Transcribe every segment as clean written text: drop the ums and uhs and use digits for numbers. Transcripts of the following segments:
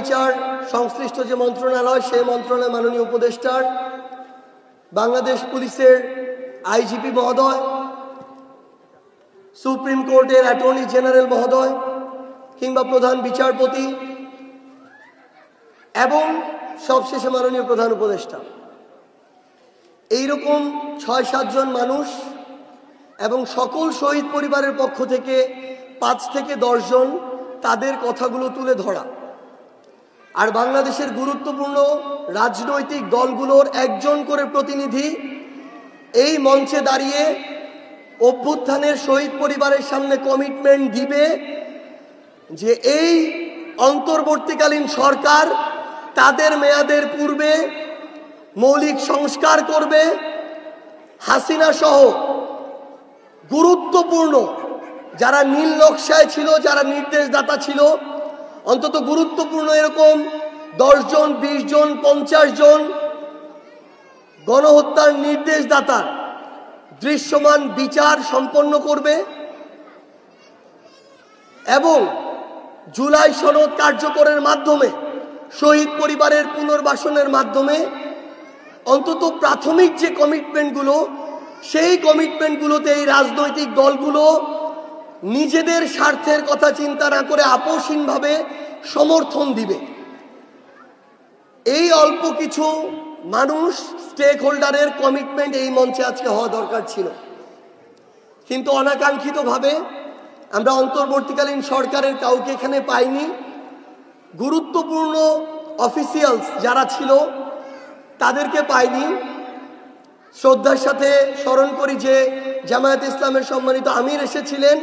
বিচার সংশ্লিষ্ট যে মন্ত্রণালয়, সেই মন্ত্রণালয় মাননীয় উপদেষ্টার, বাংলাদেশ পুলিশের আইজিপি মহোদয়, সুপ্রিম কোর্টের অ্যাটর্নি জেনারেল মহোদয় কিংবা প্রধান বিচারপতি এবং সবশেষে মাননীয় প্রধান উপদেষ্টা, এইরকম ৬-৭ জন মানুষ এবং সকল শহীদ পরিবারের পক্ষ থেকে ৫ থেকে ১০ জন, তাদের কথাগুলো তুলে ধরা, আর বাংলাদেশের গুরুত্বপূর্ণ রাজনৈতিক দলগুলোর একজন করে প্রতিনিধি এই মঞ্চে দাঁড়িয়ে অভ্যুত্থানের শহীদ পরিবারের সামনে কমিটমেন্ট দিবে যে এই অন্তর্বর্তীকালীন সরকার তাদের মেয়াদের পূর্বে মৌলিক সংস্কার করবে, হাসিনা সহ গুরুত্বপূর্ণ যারা নীল নকশায় ছিল, যারা নির্দেশদাতা ছিল, অন্তত গুরুত্বপূর্ণ এরকম ১০ জন, ২০ জন, ৫০ জন গণহত্যার নির্দেশদাতার দৃশ্যমান বিচার সম্পন্ন করবে এবং জুলাই সনদ কার্যকরের মাধ্যমে শহীদ পরিবারের পুনর্বাসনের মাধ্যমে অন্তত প্রাথমিক যে কমিটমেন্টগুলো, সেই কমিটমেন্টগুলোতে এই রাজনৈতিক দলগুলো নিজেদের স্বার্থের কথা চিন্তা না করে আপোষহীনভাবে সমর্থন দিবে। এই অল্প কিছু মানুষ, স্টেক হোল্ডারের কমিটমেন্ট এই মঞ্চে আজকে হওয়া দরকার ছিল, কিন্তু অনাকাঙ্ক্ষিতভাবে আমরা অন্তর্বর্তীকালীন সরকারের কাউকে এখানে পাইনি। গুরুত্বপূর্ণ অফিসিয়ালস যারা ছিল তাদেরকে পাইনি। শ্রদ্ধার সাথে স্মরণ করি যে জামায়াত ইসলামের সম্মানিত আমির এসেছিলেন,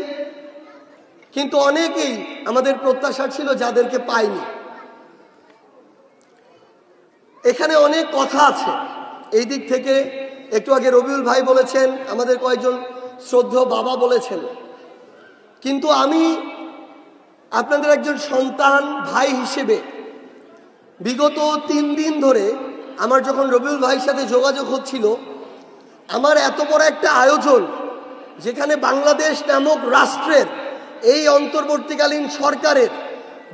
কিন্তু অনেকেই আমাদের প্রত্যাশা ছিল যাদেরকে পাইনি। এখানে অনেক কথা আছে এই দিক থেকে। একটু আগে রবিউল ভাই বলেছেন, আমাদের কয়েকজন শ্রদ্ধেয় বাবা বলেছেন, কিন্তু আমি আপনাদের একজন সন্তান ভাই হিসেবে বিগত ৩ দিন ধরে আমার যখন রবিউল ভাইয়ের সাথে যোগাযোগ হচ্ছিল, আমার এত বড় একটা আয়োজন যেখানে বাংলাদেশ নামক রাষ্ট্রের এই অন্তর্বর্তীকালীন সরকারের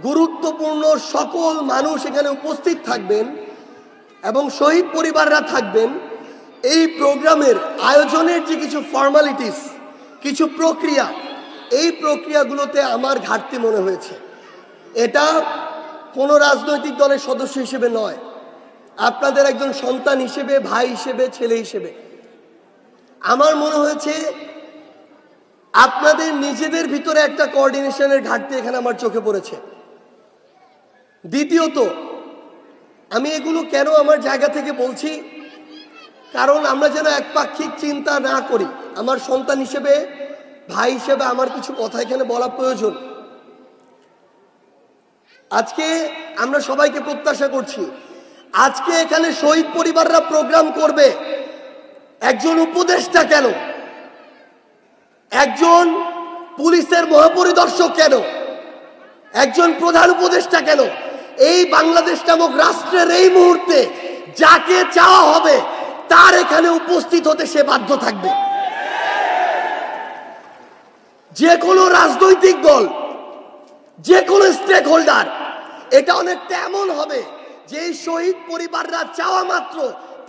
গুরুত্বপূর্ণ সকল মানুষ এখানে উপস্থিত থাকবেন এবং শহীদ পরিবাররা থাকবেন, এই প্রোগ্রামের আয়োজনের যে কিছু ফর্মালিটিস, কিছু প্রক্রিয়া, এই প্রক্রিয়াগুলোতে আমার ঘাটতি মনে হয়েছে। এটা কোনো রাজনৈতিক দলের সদস্য হিসেবে নয়, আপনাদের একজন সন্তান হিসেবে, ভাই হিসেবে, ছেলে হিসেবে আমার মনে হয়েছে আপনাদের নিজেদের ভিতরে একটা কোঅর্ডিনেশনের ঘাটতি এখানে আমার চোখে পড়েছে। দ্বিতীয়ত, আমি এগুলো কেন আমার জায়গা থেকে বলছি, কারণ আমরা যেন একপাক্ষিক চিন্তা না করি। আমার সন্তান হিসেবে, ভাই হিসেবে আমার কিছু কথা এখানে বলা প্রয়োজন। আজকে আমরা সবাইকে প্রত্যাশা করছি, আজকে এখানে শহীদ পরিবাররা প্রোগ্রাম করবে, একজন উপদেষ্টা কেন, একজন পুলিশের মহাপরিদর্শক কেন, একজন প্রধান উপদেষ্টা কেন, এই বাংলাদেশ নামক রাষ্ট্রের এই মুহূর্তে যাকে চাওয়া হবে তার এখানে উপস্থিত হতে সে বাধ্য থাকবে। যে কোনো রাজনৈতিক দল, যে কোনো স্টেক হোল্ডার, এটা অনেকটা এমন হবে যে এই শহীদ পরিবাররা চাওয়া মাত্র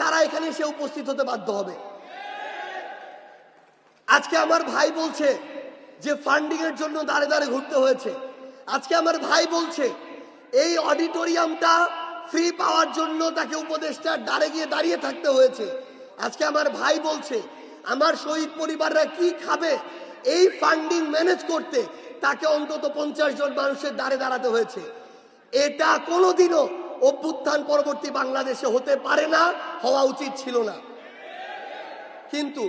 তারা এখানে এসে উপস্থিত হতে বাধ্য হবে। আজকে আমার ভাই বলছে যে ফান্ডিং এর জন্য দাঁড়ে দাঁড়ে ঘুরতে হয়েছে। আজকে আমার ভাই বলছে এই অডিটোরিয়ামটা ফ্রি পাওয়ার জন্য তাকে উপদেষ্টার দ্বারে গিয়ে দাঁড়িয়ে থাকতে হয়েছে। আজকে আমার ভাই বলছে আমার শহীদ পরিবাররা কি খাবে, এই ফান্ডিং ম্যানেজ করতে তাকে অন্তত 50 জন মানুষের দ্বারে দাঁড়াতে হয়েছে। এটা কোনোদিনও অভ্যুত্থান পরবর্তী বাংলাদেশে হতে পারে না, হওয়া উচিত ছিল না। কিন্তু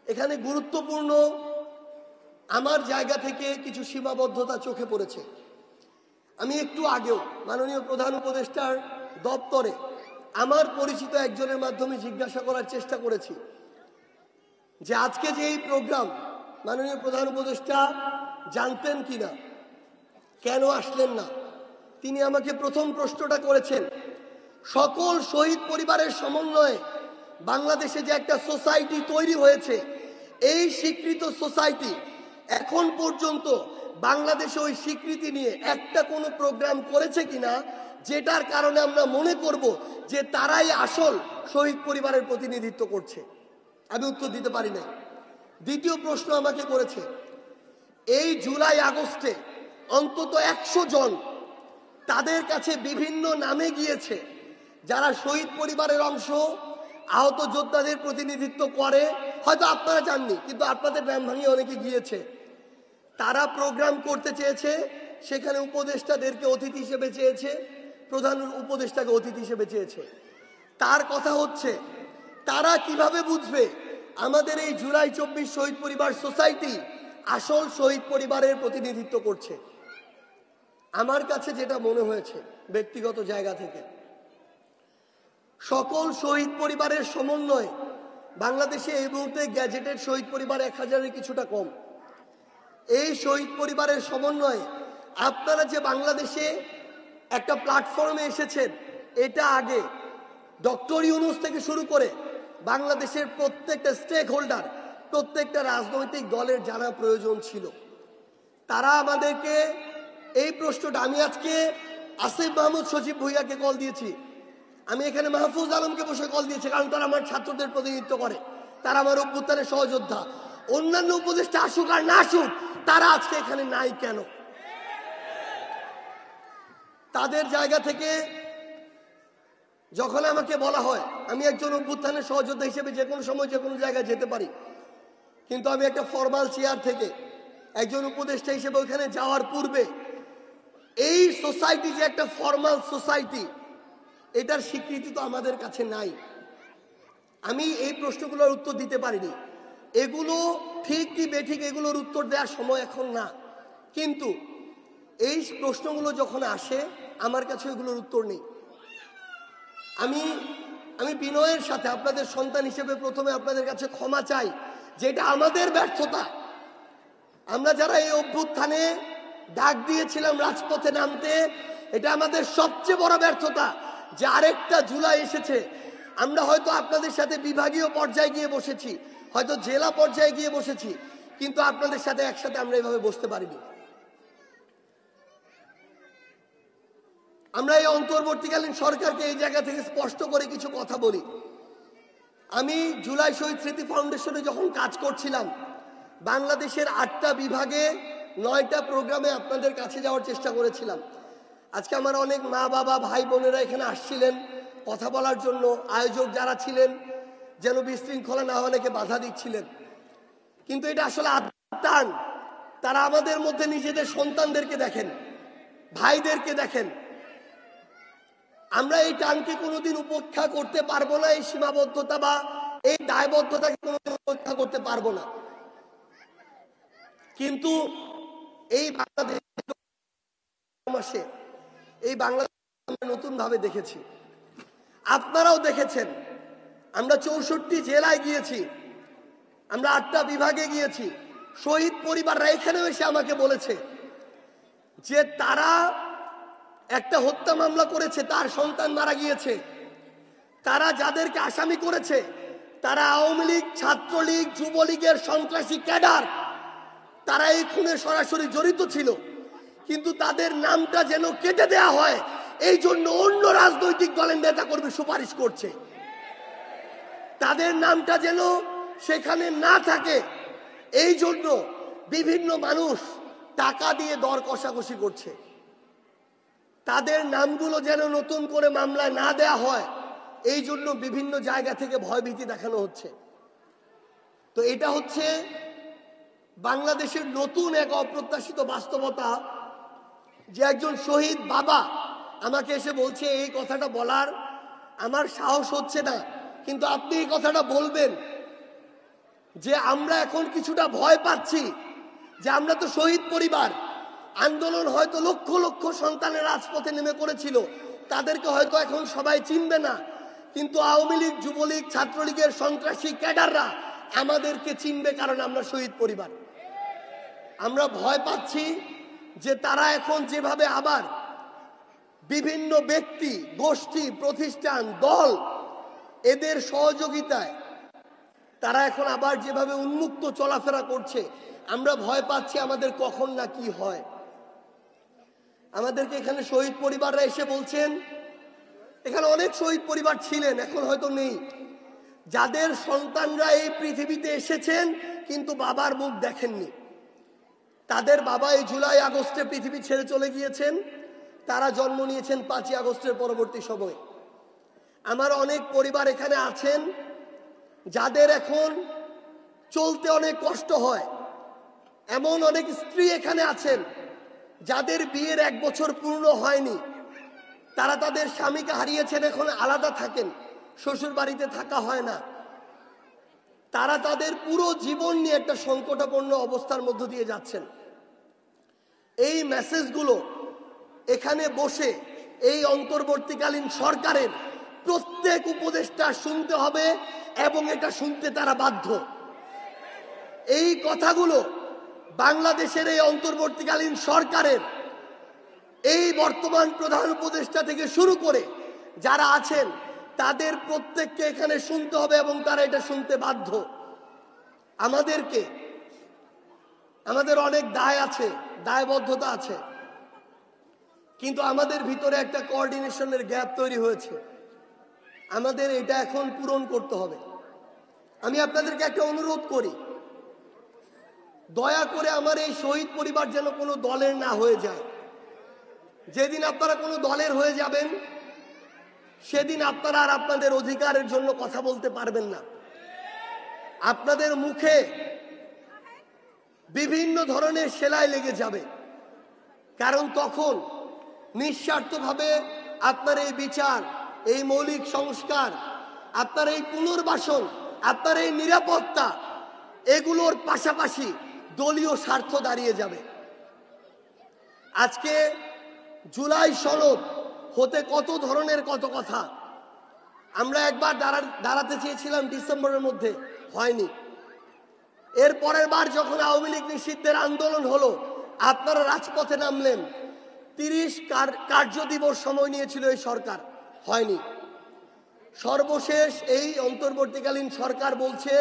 এখানে গুরুত্বপূর্ণ আমার জায়গা থেকে কিছু সীমাবদ্ধতা চোখে পড়েছে। আমি একটু আগেও মাননীয় প্রধান উপদেষ্টার দপ্তরে আমার পরিচিত একজনের মাধ্যমে জিজ্ঞাসা করার চেষ্টা করেছি যে আজকে যে এই প্রোগ্রাম মাননীয় প্রধান উপদেষ্টা জানতেন কিনা, কেন আসলেন না। তিনি আমাকে প্রথম প্রশ্নটা করেছেন, সকল শহীদ পরিবারের সমন্বয়ে বাংলাদেশে যে একটা সোসাইটি তৈরি হয়েছে, এই স্বীকৃত সোসাইটি এখন পর্যন্ত বাংলাদেশে ওই স্বীকৃতি নিয়ে একটা কোনো প্রোগ্রাম করেছে কিনা, যেটার কারণে আমরা মনে করব যে তারাই আসল শহীদ পরিবারের প্রতিনিধিত্ব করছে? আমি উত্তর দিতে পারি না। দ্বিতীয় প্রশ্ন আমাকে করেছে, এই জুলাই আগস্টে অন্তত 100 জন তাদের কাছে বিভিন্ন নামে গিয়েছে, যারা শহীদ পরিবারের অংশ, আহত যোদ্ধাদের প্রতিনিধিত্ব করে। হয়তো আপনারা জাননি, কিন্তু আপনাদের নাম ভাঙিয়ে অনেকে গিয়েছে। তারা প্রোগ্রাম করতে চেয়েছে, সেখানে উপদেষ্টাদেরকে অতিথি হিসেবে চেয়েছে, প্রধান উপদেষ্টাকে অতিথি হিসেবে চেয়েছে। তার কথা হচ্ছে, তারা কিভাবে বুঝবে আমাদের এই জুলাই 24 শহীদ পরিবার সোসাইটি আসল শহীদ পরিবারের প্রতিনিধিত্ব করছে? আমার কাছে যেটা মনে হয়েছে ব্যক্তিগত জায়গা থেকে, সকল শহীদ পরিবারের সমন্বয় বাংলাদেশে এই মুহূর্তে গ্যাজেটেড শহীদ পরিবার 1000-এর কিছুটা কম। এই শহীদ পরিবারের সমন্বয়ে আপনারা যে বাংলাদেশে একটা প্ল্যাটফর্মে এসেছেন, এটা আগে ডক্টর ইউনূস থেকে শুরু করে বাংলাদেশের প্রত্যেকটা স্টেক হোল্ডার, প্রত্যেকটা রাজনৈতিক দলের জানা প্রয়োজন ছিল। তারা আমাদেরকে এই প্রশ্নটা, আমি আজকে আসিফ মাহমুদ সজীব ভুইয়াকে কল দিয়েছি, আমি এখানে মাহফুজ আলমকে বসে কল দিয়েছি, কারণ তারা আমার ছাত্রদের প্রতিনিধিত্ব করে, তারা আমার অভ্যুত্থানের সহযোদ্ধা। অন্যান্য উপদেষ্টা আসুক আর না আসুক, তারা আজকে এখানে নাই কেন? তাদের জায়গা থেকে যখন আমাকে বলা হয়, আমি একজন অভ্যুত্থানের সহযোদ্ধা হিসেবে যে কোনো সময় যে কোনো জায়গায় যেতে পারি, কিন্তু আমি একটা ফরমাল চেয়ার থেকে একজন উপদেষ্টা হিসেবে ওখানে যাওয়ার পূর্বে এই সোসাইটি যে একটা ফরমাল সোসাইটি, এটার স্বীকৃতি তো আমাদের কাছে নাই। আমি এই প্রশ্নগুলোর উত্তর দিতে পারিনি। এগুলো ঠিক কি বেঠিক এগুলোর উত্তর দেওয়ার সময় এখন না, কিন্তু এই প্রশ্নগুলো যখন আসে আমার কাছে এগুলোর উত্তর নেই। আমি বিনয়ের সাথে আপনাদের সন্তান হিসেবে প্রথমে আপনাদের কাছে ক্ষমা চাই, যেটা আমাদের ব্যর্থতা। আমরা যারা এই অভ্যুত্থানে ডাক দিয়েছিলাম রাজপথে নামতে, এটা আমাদের সবচেয়ে বড় ব্যর্থতা যে আরেকটা জুলাই এসেছে। আমরা হয়তো আপনাদের সাথে বিভাগীয় পর্যায়ে গিয়ে বসেছি, হয়তো জেলা পর্যায়ে গিয়ে বসেছি, কিন্তু আপনাদের সাথে একসাথে আমরা এভাবে বসতে পারিনি। আমরা এই অন্তর্বর্তীকালীন সরকারকে এই জায়গা থেকে স্পষ্ট করে কিছু কথা বলি। আমি জুলাই শহীদ স্মৃতি ফাউন্ডেশনে যখন কাজ করছিলাম, বাংলাদেশের 8টা বিভাগে 9টা প্রোগ্রামে আপনাদের কাছে যাওয়ার চেষ্টা করেছিলাম। আজকে আমার অনেক মা বাবা ভাই বোনেরা এখানে আসছিলেন কথা বলার জন্য। আয়োজক যারা ছিলেন যেন বিশৃঙ্খলা না অনেকে বাধা দিচ্ছিলেন, কিন্তু এটা আসলে টান। তারা আমাদের মধ্যে নিজেদের সন্তানদেরকে দেখেন, ভাইদেরকে দেখেন। আমরা এই টানকে কোনোদিন উপেক্ষা করতে পারবো না, এই সীমাবদ্ধতা বা এই দায়বদ্ধতাকে কোনোদিন উপেক্ষা করতে পারবো না। কিন্তু এই বাংলাদেশ আমরা নতুন ভাবে দেখেছি, আপনারাও দেখেছেন। আমরা 64 জেলায় গিয়েছি, আমরা 8টা বিভাগে গিয়েছি। শহীদ পরিবাররা এখানেও এসে আমাকে বলেছে যে তারা একটা হত্যা মামলা করেছে, তার সন্তান মারা গিয়েছে। তারা যাদেরকে আসামি করেছে তারা আওয়ামী লীগ, ছাত্রলীগ, যুবলীগের সন্ত্রাসী ক্যাডার, তারা এই খুনে সরাসরি জড়িত ছিল, কিন্তু তাদের নামটা যেন কেটে দেয়া হয়, এই জন্য অন্য রাজনৈতিক দলের নেতা কর্মী সুপারিশ করছে। তাদের নামটা যেন সেখানে না থাকে, এই জন্য বিভিন্ন মানুষ টাকা দিয়ে দর কষাকষি করছে। তাদের নামগুলো যেন নতুন করে মামলায় না দেয়া হয়, এই জন্য বিভিন্ন জায়গা থেকে ভয়ভীতি দেখানো হচ্ছে। তো এটা হচ্ছে বাংলাদেশের নতুন এক অপ্রত্যাশিত বাস্তবতা, যে একজন শহীদ বাবা আমাকে এসে বলছে এই কথাটা বলার আমার সাহস হচ্ছে না, কিন্তু আপনি এই কথাটা বলবেন যে আমরা এখন কিছুটা ভয় পাচ্ছি, যে আমরা তো শহীদ পরিবার, আন্দোলন হয়তো লক্ষ লক্ষ সন্তানের রাজপথে নেমে পড়েছিল, তাদেরকে হয়তো এখন সবাই চিনবে না, কিন্তু আওয়ামী লীগ, যুবলীগ, ছাত্রলীগের সন্ত্রাসী ক্যাডাররা আমাদেরকে চিনবে, কারণ আমরা শহীদ পরিবার। আমরা ভয় পাচ্ছি যে তারা এখন যেভাবে আবার বিভিন্ন ব্যক্তি, গোষ্ঠী, প্রতিষ্ঠান, দল, এদের সহযোগিতায় তারা এখন আবার যেভাবে উন্মুক্ত চলাফেরা করছে, আমরা ভয় পাচ্ছি আমাদের কখন না কি হয়। আমাদেরকে এখানে শহীদ পরিবাররা এসে বলছেন, এখানে অনেক শহীদ পরিবার ছিলেন, এখন হয়তো নেই, যাদের সন্তানরা এই পৃথিবীতে এসেছেন কিন্তু বাবার মুখ দেখেননি। তাদের বাবা এই জুলাই আগস্টে পৃথিবী ছেড়ে চলে গিয়েছেন, তারা জন্ম নিয়েছেন 5ই আগস্টের পরবর্তী সময়ে। আমার অনেক পরিবার এখানে আছেন যাদের এখন চলতে অনেক কষ্ট হয়। এমন অনেক স্ত্রী এখানে আছেন যাদের বিয়ের 1 বছর পূর্ণ হয়নি, তারা তাদের স্বামীকে হারিয়েছেন, এখন আলাদা থাকেন, শ্বশুর বাড়িতে থাকা হয় না। তারা তাদের পুরো জীবন নিয়ে একটা সংকটাপন্ন অবস্থার মধ্য দিয়ে যাচ্ছেন। এই মেসেজগুলো এখানে বসে এই অন্তর্বর্তীকালীন সরকারের প্রত্যেক উপদেষ্টা শুনতে হবে এবং এটা শুনতে তারা বাধ্য। এই কথাগুলো বাংলাদেশের এই অন্তর্বর্তীকালীন সরকারের এই বর্তমান প্রধান উপদেষ্টা থেকে শুরু করে যারা আছেন তাদের প্রত্যেককে এখানে শুনতে হবে এবং তারা এটা শুনতে বাধ্য। আমাদের অনেক দায় আছে, দায়বদ্ধতা আছে, কিন্তু আমাদের ভিতরে একটা কোঅর্ডিনেশনের গ্যাপ তৈরি হয়েছে। আমাদের এটা এখন পূরণ করতে হবে। আমি আপনাদেরকে একটা অনুরোধ করি, দয়া করে আমার এই শহীদ পরিবার যেন কোনো দলের না হয়ে যায়। যেদিন আপনারা কোনো দলের হয়ে যাবেন সেদিন আপনারা আর আপনাদের অধিকারের জন্য কথা বলতে পারবেন না। আপনাদের মুখে বিভিন্ন ধরনের সেলাই লেগে যাবে, কারণ তখন নিঃস্বার্থভাবে আপনার এই বিচার, এই মৌলিক সংস্কার, আপনার এই পুনর্বাসন, আপনার এই নিরাপত্তা, এগুলোর পাশাপাশি দলীয় স্বার্থ দাঁড়িয়ে যাবে। আজকে জুলাই সনদ হতে কত ধরনের কত কথা। আমরা একবার দাঁড়াতে চেয়েছিলাম ডিসেম্বরের মধ্যে, হয়নি। এর পরের বার যখন আওয়ামী লীগ নিষিদ্ধের আন্দোলন হলো, আপনারা রাজপথে নামলেন, 30 কার্য দিবস সময় নিয়েছিল এই সরকার, হয়নি। সর্বশেষ এই অন্তর্বর্তীকালীন সরকার বলছে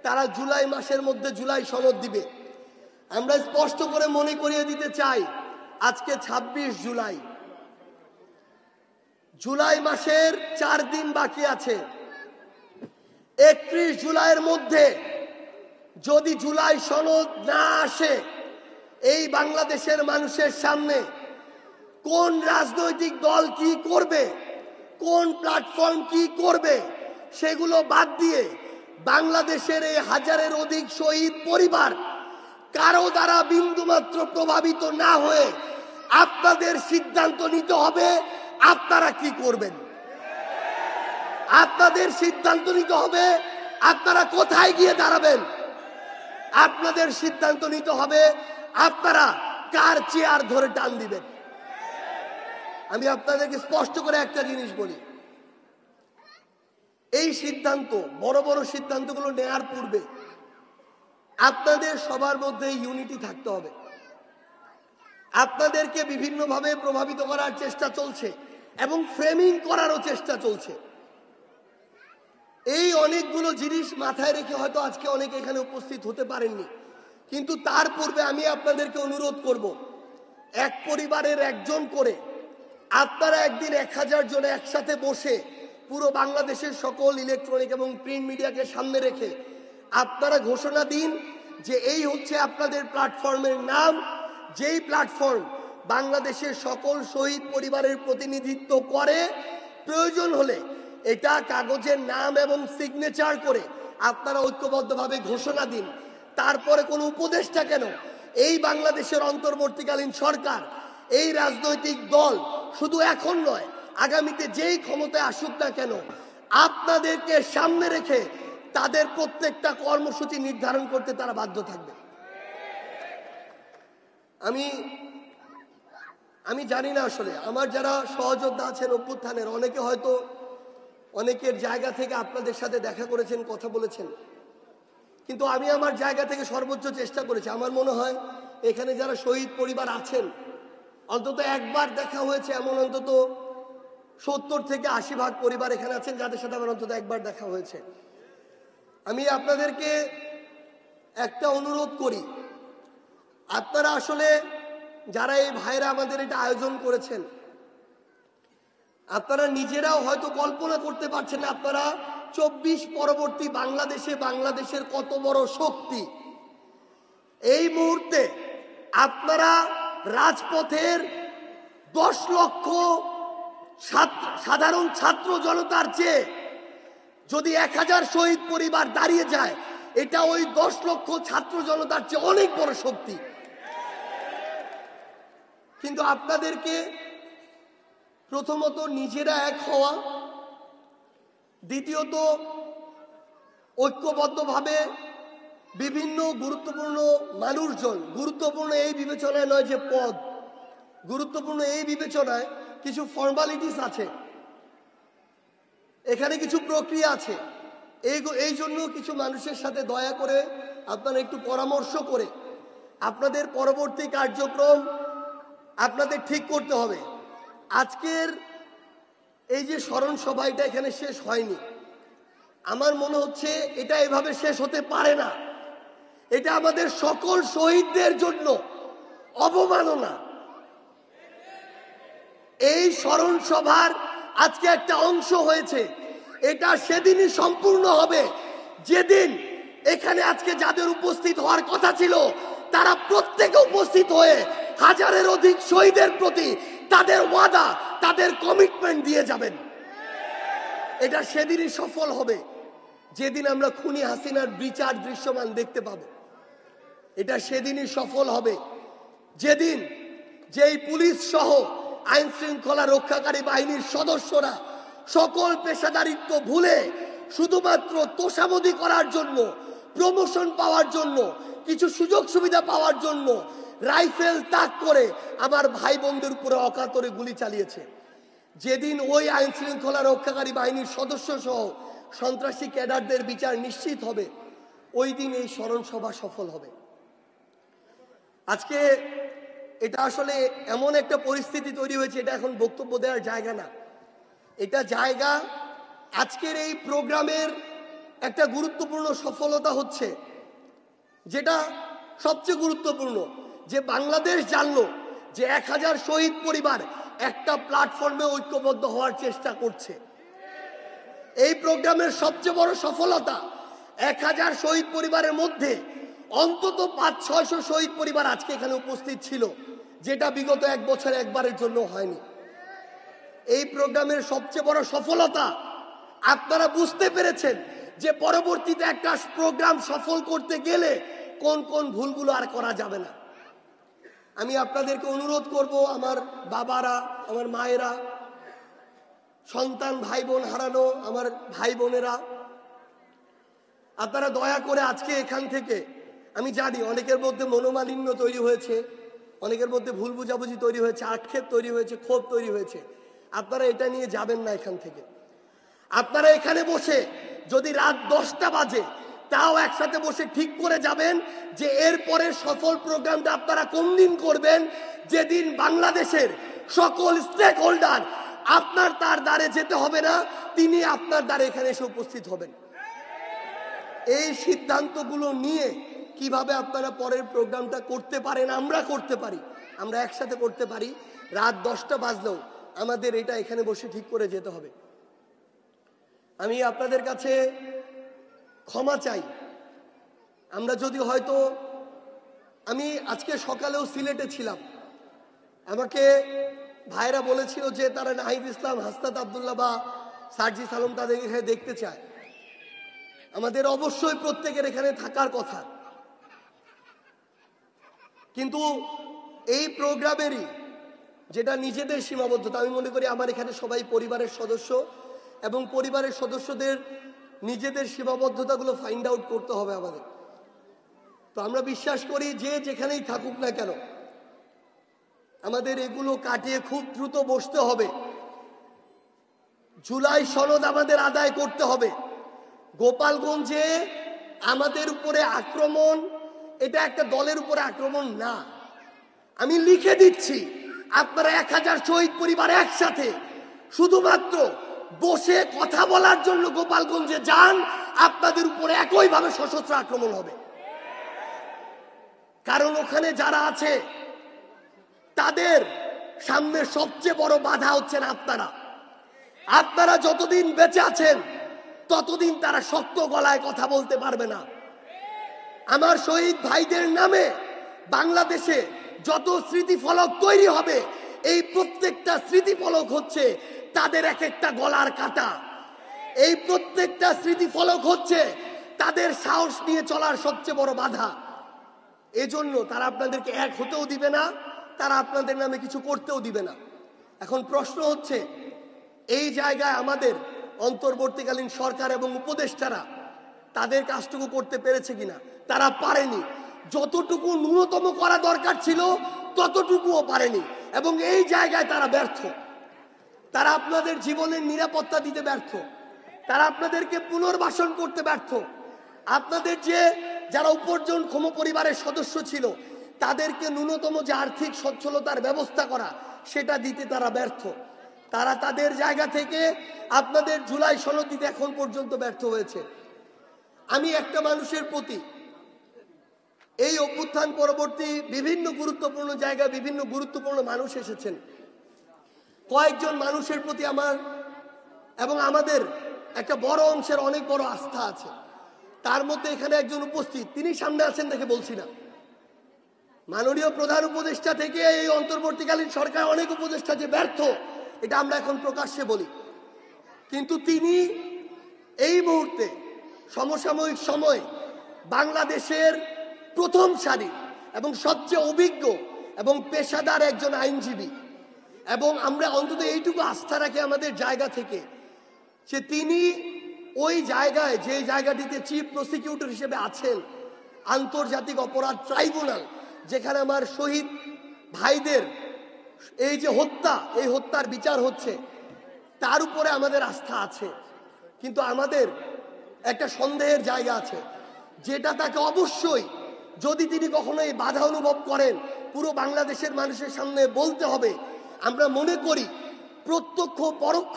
তারা জুলাই মাসের মধ্যে জুলাই সনদ দিবে। আমরা স্পষ্ট করে মনে করিয়ে দিতে চাই, আজকে 26 জুলাই, জুলাই মাসের 4 দিন বাকি আছে। 31 জুলাইয়ের মধ্যে যদি জুলাই সনদ না আসে, এই বাংলাদেশের মানুষের সামনে কোন রাজনৈতিক দল কি করবে, কোন প্ল্যাটফর্ম কি করবে, সেগুলো বাদ দিয়ে বাংলাদেশের এই 1000-এর অধিক শহীদ পরিবার কারো দ্বারা বিন্দুমাত্র প্রভাবিত না হয়ে আপনাদের সিদ্ধান্ত নিতে হবে আপনারা কি করবেন। আপনাদের সিদ্ধান্ত নিতে হবে আপনারা কোথায় গিয়ে দাঁড়াবেন। আপনাদের সিদ্ধান্ত নিতে হবে আপনারা কার চেয়ার ধরে টান দিবেন। আমি আপনাদেরকে স্পষ্ট করে একটা জিনিস বলি, এই সিদ্ধান্ত, বড় বড় সিদ্ধান্তগুলো নেওয়ার পূর্বে আপনাদের সবার মধ্যে ইউনিটি থাকতে হবে। আপনাদেরকে বিভিন্নভাবে প্রভাবিত করার চেষ্টা চলছে এবং ফ্রেমিং করারও চেষ্টা চলছে। এই অনেকগুলো জিনিস মাথায় রেখে হয়তো আজকে অনেকে এখানে উপস্থিত হতে পারেননি, কিন্তু তার পূর্বে আমি আপনাদেরকে অনুরোধ করব, এক পরিবারের একজন করে আপনারা একদিন 1000 জন একসাথে বসে পুরো বাংলাদেশের সকল ইলেকট্রনিক এবং প্রিন্ট মিডিয়াকে সামনে রেখে আপনারা ঘোষণা দিন যে এই হচ্ছে আপনাদের প্ল্যাটফর্মের নাম, যেই প্ল্যাটফর্ম বাংলাদেশের সকল শহীদ পরিবারের প্রতিনিধিত্ব করে। প্রয়োজন হলে এটা কাগজের নাম এবং সিগনেচার করে আপনারা ঐক্যবদ্ধভাবে ঘোষণা দিন। তারপরে কোনো উপদেষ্টা কেন, এই বাংলাদেশের অন্তর্বর্তীকালীন সরকার, এই রাজনৈতিক দল শুধু এখন নয়, আগামীতে যেই ক্ষমতায় আসুক না কেন, আপনাদেরকে সামনে রেখে তাদের প্রত্যেকটা কর্মসূচি নির্ধারণ করতে তারা বাধ্য থাকবে। আমি জানি না, আসলে আমার যারা সহযোদ্ধা আছেন অভ্যুত্থানের, অনেকে হয়তো অনেকের জায়গা থেকে আপনাদের সাথে দেখা করেছেন, কথা বলেছেন, কিন্তু আমি আমার জায়গা থেকে সর্বোচ্চ চেষ্টা করেছি। আমার মনে হয় এখানে যারা শহীদ পরিবার আছেন, অন্তত একবার দেখা হয়েছে এমন অন্তত 70 থেকে 80% পরিবার এখানে আছেন যাদের সাথে আমার অন্তত একবার দেখা হয়েছে। আমি আপনাদেরকে একটা অনুরোধ করি, আপনারা আসলে যারা এই ভাইরা আমাদের এটা আয়োজন করেছেন, আপনারা নিজেরাও হয়তো কল্পনা করতে পারছেন না আপনারা 24 পরবর্তী বাংলাদেশের কত বড় শক্তি। এই মুহূর্তে আপনারা রাজপথের 10 লক্ষ সাধারণ ছাত্র জনতার চেয়ে যদি 1000 শহীদ পরিবার দাঁড়িয়ে যায়, এটা ওই 10 লক্ষ ছাত্র জনতার চেয়ে অনেক বড় শক্তি। কিন্তু আপনাদেরকে প্রথমত নিজেরা এক হওয়া, দ্বিতীয়ত ঐক্যবদ্ধভাবে বিভিন্ন গুরুত্বপূর্ণ মানুষজন, গুরুত্বপূর্ণ এই বিবেচনায় নয় যে পদ, গুরুত্বপূর্ণ এই বিবেচনায় কিছু ফর্মালিটিস আছে, এখানে কিছু প্রক্রিয়া আছে। এই জন্য কিছু মানুষের সাথে দয়া করে আপনারা একটু পরামর্শ করে আপনাদের পরবর্তী কার্যক্রম আপনাদের ঠিক করতে হবে। আজকের এই যে স্মরণ সভা, এটা এখানে শেষ হয়নি। আমার মনে হচ্ছে এটা এভাবে শেষ হতে পারে না। এটা আমাদের সকল শহীদদের জন্য অবমাননা। এই স্মরণ সভার আজকে একটা অংশ হয়েছে, এটা সেদিনই সম্পূর্ণ হবে যেদিন এখানে আজকে যাদের উপস্থিত হওয়ার কথা ছিল তারা প্রত্যেকে উপস্থিত হয়ে হাজারের অধিক শহীদের প্রতি তাদের ওয়াদা, তাদের কমিটমেন্ট দিয়ে যাবেন। এটা সেদিনই সফল হবে যেদিন আমরা খুনি হাসিনার বিচার দৃশ্যমান দেখতে পাব। এটা সেদিনই সফল হবে যেদিন যেই পুলিশ সহ আইন শৃঙ্খলা রক্ষাকারী বাহিনীর সদস্যরা সকল পেশাদারিত্ব ভুলে শুধুমাত্র তোষামোদি করার জন্য, প্রমোশন পাওয়ার জন্য, কিছু সুযোগ সুবিধা পাওয়ার জন্য রাইফেল তাক করে আমার ভাই বোনদের উপরে অকাতরে গুলি চালিয়েছে। যেদিন ওই আইন শৃঙ্খলা রক্ষাকারী বাহিনীর সদস্য সহ সন্ত্রাসী ক্যাডারদের বিচার নিশ্চিত হবে, ওই দিন এই স্মরণ সভা সফল হবে। আজকে এটা আসলে এমন একটা পরিস্থিতি তৈরি হয়েছে, এটা এখন বক্তব্য দেওয়ার জায়গা না। এটা জায়গা আজকের এই প্রোগ্রামের একটা গুরুত্বপূর্ণ সফলতা হচ্ছে, যেটা সবচেয়ে গুরুত্বপূর্ণ, যে বাংলাদেশ জানলো যে 1000 শহীদ পরিবার একটা প্ল্যাটফর্মে ঐক্যবদ্ধ হওয়ার চেষ্টা করছে। এই প্রোগ্রামের সবচেয়ে বড় সফলতা 1000 শহীদ পরিবারের মধ্যে অন্তত 500-600 শহীদ পরিবার আজকে এখানে উপস্থিত ছিল, যেটা বিগত 1 বছর একবারের জন্য হয়নি। এই প্রোগ্রামের সবচেয়ে বড় সফলতা আপনারা বুঝতে পেরেছেন যে পরবর্তীতে একটা প্রোগ্রাম সফল করতে গেলে কোন কোন ভুলগুলো আর করা যাবে না। আমি আপনাদেরকে অনুরোধ করব, আমার বাবারা, আমার মায়েরা, সন্তান ভাই বোন হারানো আমার ভাই বোনেরা, আপনারা দয়া করে আজকে এখান থেকে, আমি জানি অনেকের মধ্যে মনোমালিন্য তৈরি হয়েছে, অনেকের মধ্যে ভুল বুঝাবুঝি তৈরি হয়েছে, আক্ষেপ তৈরি হয়েছে, ক্ষোভ তৈরি হয়েছে, আপনারা এটা নিয়ে যাবেন না এখান থেকে। আপনারা এখানে বসে যদি রাত 10টা বাজে তাও একসাথে বসে ঠিক করে যাবেন যে এরপরে সফল প্রোগ্রামটা আপনারা কোন দিন করবেন, যেদিন বাংলাদেশের সকল স্টেক হোল্ডার আপনার তার দ্বারে যেতে হবে না, তিনি আপনার দ্বারে এখানে এসে উপস্থিত হবেন। এই সিদ্ধান্তগুলো নিয়ে কিভাবে আপনারা পরের প্রোগ্রামটা করতে পারেন, আমরা করতে পারি, আমরা একসাথে করতে পারি। রাত 10টা বাজলেও আমাদের এটা এখানে বসে ঠিক করে যেতে হবে। আমি আপনাদের কাছে ক্ষমা চাই। আমরা যদি হয়তো, আমি আজকে সকালেও সিলেটে ছিলাম, আমাকে ভাইরা বলেছিল যে তারা নাহিদ ইসলাম, হাসনাত আব্দুল্লাহ বা সার্জিস আলম তাদের এখানে দেখতে চায়। আমাদের অবশ্যই প্রত্যেকের এখানে থাকার কথা, কিন্তু এই প্রোগ্রামেরই যেটা নিজেদের সীমাবদ্ধতা, আমি মনে করি আমার এখানে সবাই পরিবারের সদস্য এবং পরিবারের সদস্যদের নিজেদের সীমাবদ্ধতাগুলো ফাইন্ড আউট করতে হবে আমাদের। তো আমরা বিশ্বাস করি যে যেখানেই থাকুক না কেন আমাদের এগুলো কাটিয়ে খুব দ্রুত বসতে হবে। জুলাই সনদ আমাদের আদায় করতে হবে। গোপালগঞ্জে আমাদের উপরে আক্রমণ, এটা একটা দলের উপরে আক্রমণ না। আমি লিখে দিচ্ছি, আপনারা 1000 শহীদ পরিবার একসাথে শুধুমাত্র বসে কথা বলার জন্য গোপালগঞ্জে যান, আপনাদের উপরে একইভাবে সশস্ত্র আক্রমণ হবে। কারণ ওখানে যারা আছে তাদের সামনে সবচেয়ে বড় বাধা হচ্ছেন আপনারা। আপনারা যতদিন বেঁচে আছেন ততদিন তারা শক্ত গলায় কথা বলতে পারবে না। আমার শহীদ ভাইদের নামে বাংলাদেশে যত স্মৃতিফলক তৈরি হবে, এই প্রত্যেকটা স্মৃতিফলক হচ্ছে তাদের এক একটা গলার কাটা। এই প্রত্যেকটা স্মৃতিফলক হচ্ছে তাদের সাহস নিয়ে চলার সবচেয়ে বড় বাধা। এজন্য তারা আপনাদেরকে এক হতেও দিবে না, তারা আপনাদের নামে কিছু করতেও দিবে না। এখন প্রশ্ন হচ্ছে, এই জায়গায় আমাদের অন্তর্বর্তীকালীন সরকার এবং উপদেষ্টারা তাদের কাজটুকু করতে পেরেছে কিনা? তারা পারেনি। যতটুকু ন্যূনতম করা দরকার ছিল ততটুকুও পারেনি, এবং এই জায়গায় তারা ব্যর্থ। তারা আপনাদের জীবনের নিরাপত্তা দিতে ব্যর্থ, তারা আপনাদেরকে পুনর্বাসন করতে ব্যর্থ, আপনাদের যে যারা উপার্জনক্ষম পরিবারের সদস্য ছিল তাদেরকে ন্যূনতম যে আর্থিক সচ্ছলতার ব্যবস্থা করা সেটা দিতে তারা ব্যর্থ। তারা তাদের জায়গা থেকে আপনাদের জুলাই সনদ দিতে এখন পর্যন্ত ব্যর্থ হয়েছে। আমি একটা মানুষের প্রতি, এই অভ্যুত্থান পরবর্তী বিভিন্ন গুরুত্বপূর্ণ জায়গায় বিভিন্ন গুরুত্বপূর্ণ মানুষ এসেছেন, কয়েকজন মানুষের প্রতি আমার এবং আমাদের একটা বড় অংশের অনেক বড় আস্থা আছে। তার মধ্যে এখানে একজন উপস্থিত, তিনি সামনে আছেন দেখে বলছি না, মাননীয় প্রধান উপদেষ্টা থেকে এই অন্তর্বর্তীকালীন সরকার অনেক উপদেষ্টা যে ব্যর্থ এটা আমরা এখন প্রকাশ্যে বলি, কিন্তু তিনি এই মুহূর্তে সমসাময়িক সময় বাংলাদেশের প্রথম সারি এবং সবচেয়ে অভিজ্ঞ এবং পেশাদার একজন আইনজীবী। এবং আমরা অন্তত এইটুকু আস্থা রাখি আমাদের জায়গা থেকে যে তিনি ওই জায়গায়, যে জায়গাটিতে চিফ প্রসিকিউটর হিসেবে আছেন, আন্তর্জাতিক অপরাধ ট্রাইব্যুনাল, যেখানে আমার শহীদ ভাইদের এই যে হত্যা, এই হত্যার বিচার হচ্ছে, তার উপরে আমাদের আস্থা আছে। কিন্তু আমাদের একটা সন্দেহের জায়গা আছে, যেটা তাকে অবশ্যই, যদি তিনি কখনো এই বাধা অনুভব করেন, পুরো বাংলাদেশের মানুষের সামনে বলতে হবে। আমরা মনে করি প্রত্যক্ষ পরোক্ষ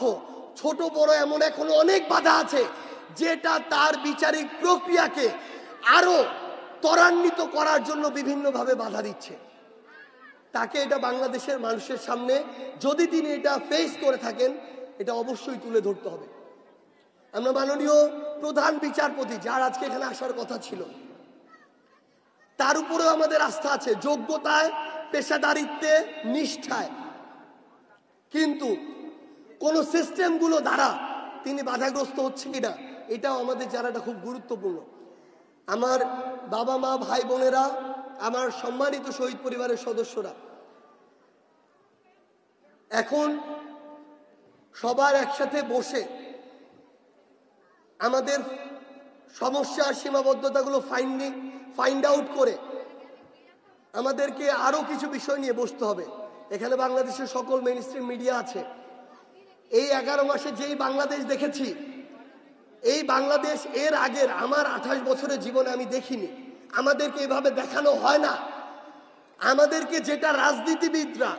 ছোট বড় এমন এখনো অনেক বাধা আছে যেটা তার বিচারিক প্রক্রিয়াকে আরো ত্বরান্বিত করার জন্য বিভিন্নভাবে বাধা দিচ্ছে। তাকে এটা বাংলাদেশের মানুষের সামনে, যদি তিনি এটা ফেস করে থাকেন, এটা অবশ্যই তুলে ধরতে হবে। আমরা মাননীয় প্রধান বিচারপতি, যার আজকে এখানে আসার কথা ছিল, তার উপরেও আমাদের আস্থা আছে, যোগ্যতায়, পেশাদারিত্বে, নিষ্ঠায়। কিন্তু কোন সিস্টেমগুলো দ্বারা তিনি বাধাগ্রস্ত হচ্ছে কিনা এটাও আমাদের জানাটা খুব গুরুত্বপূর্ণ। আমার বাবা মা, ভাই বোনেরা, আমার সম্মানিত শহীদ পরিবারের সদস্যরা, এখন সবার একসাথে বসে আমাদের সমস্যার সীমাবদ্ধতাগুলো ফাইন্ড আউট করে আমাদেরকে আরো কিছু বিষয় নিয়ে বসতে হবে। এখানে বাংলাদেশের সকল মেইনস্ট্রিম মিডিয়া আছে। এই 11 মাসে যেই বাংলাদেশ দেখেছি, এই বাংলাদেশ এর আগের আমার 28 বছরের জীবনে আমি দেখিনি। আমাদেরকে এভাবে দেখানো হয় না। আমাদেরকে যেটা রাজনীতিবিদরা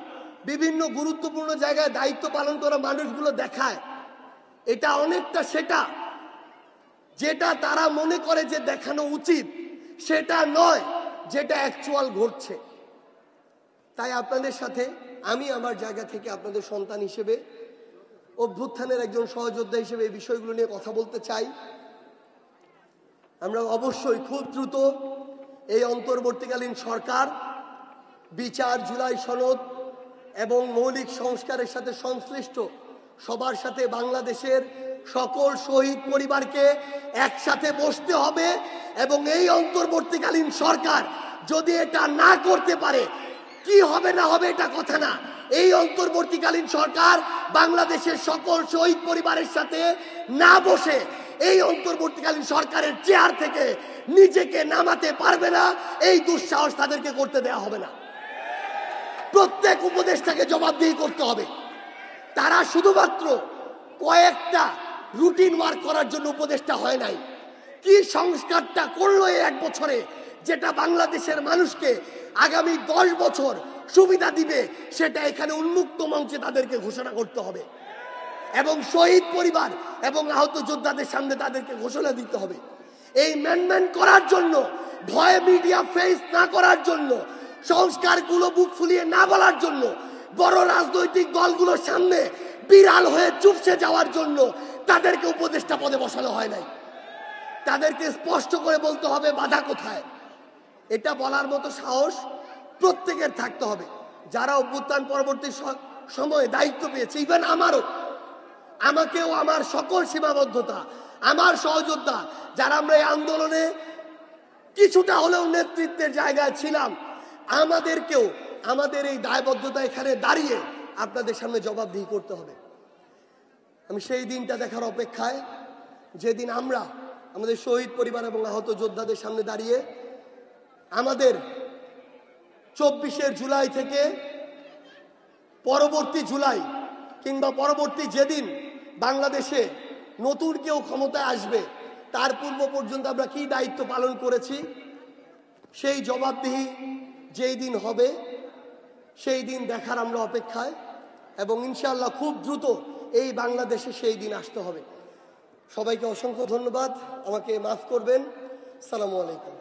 বিভিন্ন গুরুত্বপূর্ণ জায়গায় দায়িত্ব পালন করা মানুষগুলো দেখায়, এটা অনেকটা সেটা যেটা তারা মনে করে যে দেখানো উচিত, সেটা নয় যেটা অ্যাকচুয়াল ঘটছে। তাই আপনাদের সাথে আমি আমার জায়গা থেকে আপনাদের সন্তান হিসেবে, অভ্যুত্থানের একজন সহযোদ্ধা হিসেবে এই বিষয়গুলো নিয়ে কথা বলতে চাই। আমরা অবশ্যই খুব দ্রুত এই অন্তর্বর্তীকালীন সরকার বিচার, জুলাই সনদ এবং মৌলিক সংস্কারের সাথে সংশ্লিষ্ট সবার সাথে বাংলাদেশের সকল শহীদ পরিবারকে একসাথে বসতে হবে। এবং এই অন্তর্বর্তীকালীন সরকার যদি এটা না করতে পারে, কি হবে না হবে এটা কথা না, এই অন্তর্বর্তীকালীন সরকার বাংলাদেশের সকল শহীদ পরিবারের সাথে না বসে এই অন্তর্বর্তীকালীন সরকারের চেয়ার থেকে নিজেকে নামাতে পারবে না। এই দুঃসাহস তাদেরকে করতে দেওয়া হবে না। প্রত্যেক উপদেষ্টাকে জবাবদিহি করতে হবে। তারা শুধুমাত্র কয়েকটা রুটিন ওয়ার্ক করার জন্য উপদেষ্টা হয় নাই। কি সংস্কারটা করলো এই 1 বছরে, যেটা বাংলাদেশের মানুষকে আগামী 10 বছর সুবিধা দিবে, সেটা এখানে উন্মুক্ত মঞ্চে তাদেরকে ঘোষণা করতে হবে। এবং শহীদ পরিবার এবং আহত যোদ্ধাদের সামনে তাদেরকে ঘোষণা দিতে হবে। এই ম্যানমেন্ট করার জন্য, ভয়ে মিডিয়া ফেস না করার জন্য, সংস্কারগুলো বুক ফুলিয়ে না বলার জন্য, বড় রাজনৈতিক দলগুলোর সামনে বিড়াল হয়ে চুপসে যাওয়ার জন্য তাদেরকে উপদেষ্টা পদে বসানো হয় নাই। তাদেরকে স্পষ্ট করে বলতে হবে বাধা কোথায়। এটা বলার মতো সাহস প্রত্যেকের থাকতে হবে। যারা অভ্যুত্থান পরবর্তী সময়ে দায়িত্ব পেয়েছে, ইভেন আমাকেও আমার সকল সীমাবদ্ধতা, আমার সহযোদ্ধা যারা আমরা এই আন্দোলনে কিছুটা হলেও নেতৃত্বের জায়গায় ছিলাম, আমাদেরকেও আমাদের এই দায়বদ্ধতা এখানে দাঁড়িয়ে আপনাদের সামনে জবাবদিহি করতে হবে। আমি সেই দিনটা দেখার অপেক্ষায়, যেদিন আমরা আমাদের শহীদ পরিবার এবং আহত যোদ্ধাদের সামনে দাঁড়িয়ে আমাদের 24শে জুলাই থেকে পরবর্তী জুলাই কিংবা পরবর্তী যেদিন বাংলাদেশে নতুন কেউ ক্ষমতায় আসবে তার পূর্ব পর্যন্ত আমরা কি দায়িত্ব পালন করেছি, সেই জবাবদিহি যেই দিন হবে সেই দিন দেখার আমরা অপেক্ষায়। এবং ইনশাআল্লাহ খুব দ্রুত এই বাংলাদেশে সেই দিন আসতে হবে। সবাইকে অসংখ্য ধন্যবাদ। আমাকে মাফ করবেন। আসসালামু আলাইকুম।